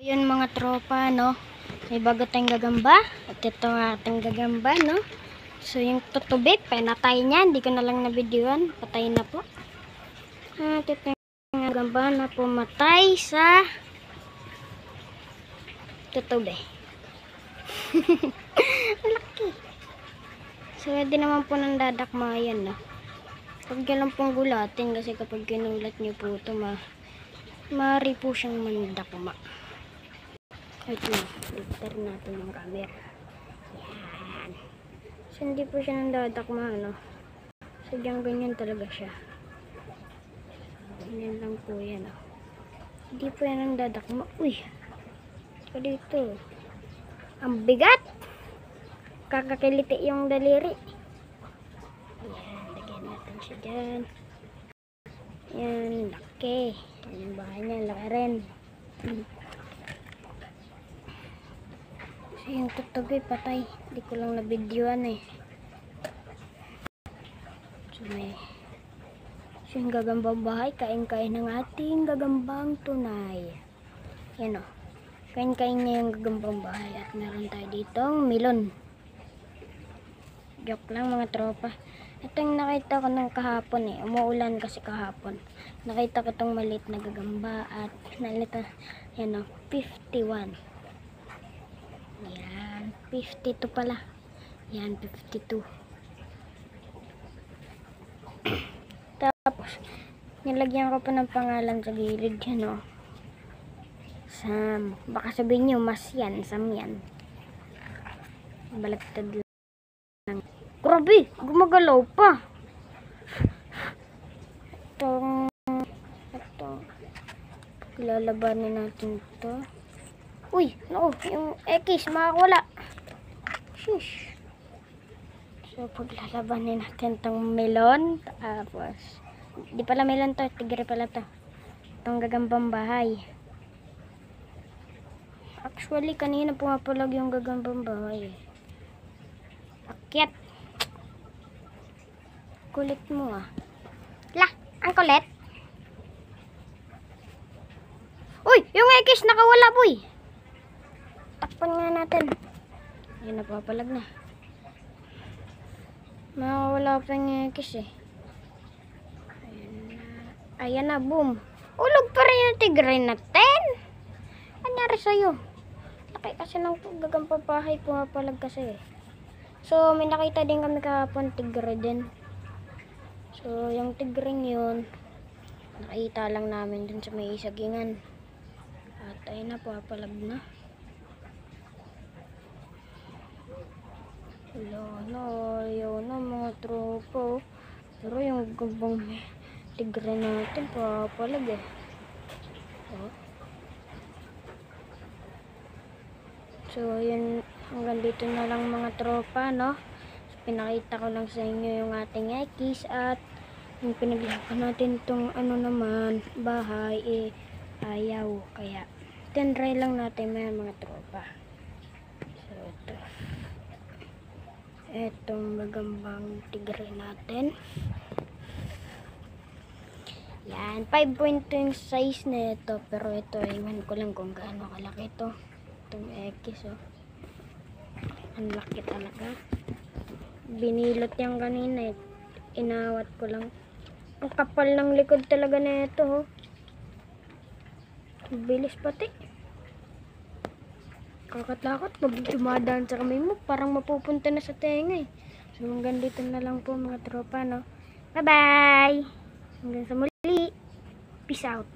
Yun mga tropa, no? May bago tayong gagamba. At ito ang ating gagamba, no? So yung tutubik, pinatay niya. Hindi ko na lang na-videoan. Patay na po. At ito yung gagamba na pumatay sa tutubik. Laki. So hindi naman po nang dadakma yan, no? Huwag nyo lang pong gulatin kasi kapag ginulat nyo po ito, maaari po siyang mandakma. Ito, lifter natin yung camera. Yan. So, hindi po siya nandadakma, no? Sadyang ganyan talaga siya. Ganyan lang po yan, no? Hindi po yan nandadakma. Uy! So, dito. Ang bigat! Kakakiliti yung daliri. Yan, lagyan natin siya dyan. Yan, laki. Yan yung bahay niya, laki rin. So, yung tutubi, patay. Hindi ko lang na-videoan eh. So, yung gagambang bahay, kain-kain ng ating gagambang tunay. Yan o. Kain-kain niya yung gagambang bahay. At meron tayo ditong melon. Joke lang mga tropa. Ito yung nakita ko ng kahapon eh. Umuulan kasi kahapon. Nakita ko itong maliit na gagamba. At nalita, yan o, 51. Yan, 52 pala. Yan, 52. Tapos, nilagyan ko pa ng pangalan sa gilid yan, o. Sam. Baka sabihin nyo, mas yan, Sam yan. Balagtad lang. Grabe, gumagalaw pa. Ito, lalabanin natin ito. Uy, no, yung X makakawala. Shish. So, paglalabanin natin itong melon. Tapos, di pala melon to, tigre pala to. Itong gagambang bahay. Actually, kanina pumapalag yung gagambang bahay. Akyat. Kulit mo ah. La, ang kulit. Uy, yung X nakawala boy. Takpan nga natin. Ayan, napapalag na. Makawala pa yung X eh. Ayan na, boom. Ulog pa rin yung tigre natin. Anyari sa'yo? Laki kasi ng gagambang bahay, pumapalag kasi eh. So, may nakita din kami kahapon, tigre din. So, yung tigring yun, nakita lang namin dun sa may sagingan. At ayun na, pumapalag na. Wala na, ayaw na mga tropa. Pero yung gagambang tigre natin, pumapalag eh. Oh. So, yun, hanggang dito na lang mga tropa, no? So, pinakita ko lang sa inyo yung ating X at yung pinaglaban natin itong ano naman, bahay, eh, ayaw. Kaya, tinry lang natin mga tropa. So, ito. Itong gagambang tigre natin. Yan, 5.2 yung size na ito. Pero ito, iwan ko lang kung gaano kalaki ito. Itong X, oh. Ang laki talaga. Binilot yan kanina, eh. Inawat ko lang. Ang kapal ng likod talaga na ito, oh. Bilis pati. Kakatakot. Pag dumadaan sa kamay mo, parang mapupunta na sa tenga, eh. So, hanggang dito na lang po mga tropa, no? Bye-bye! Hanggang sa muli. Peace out.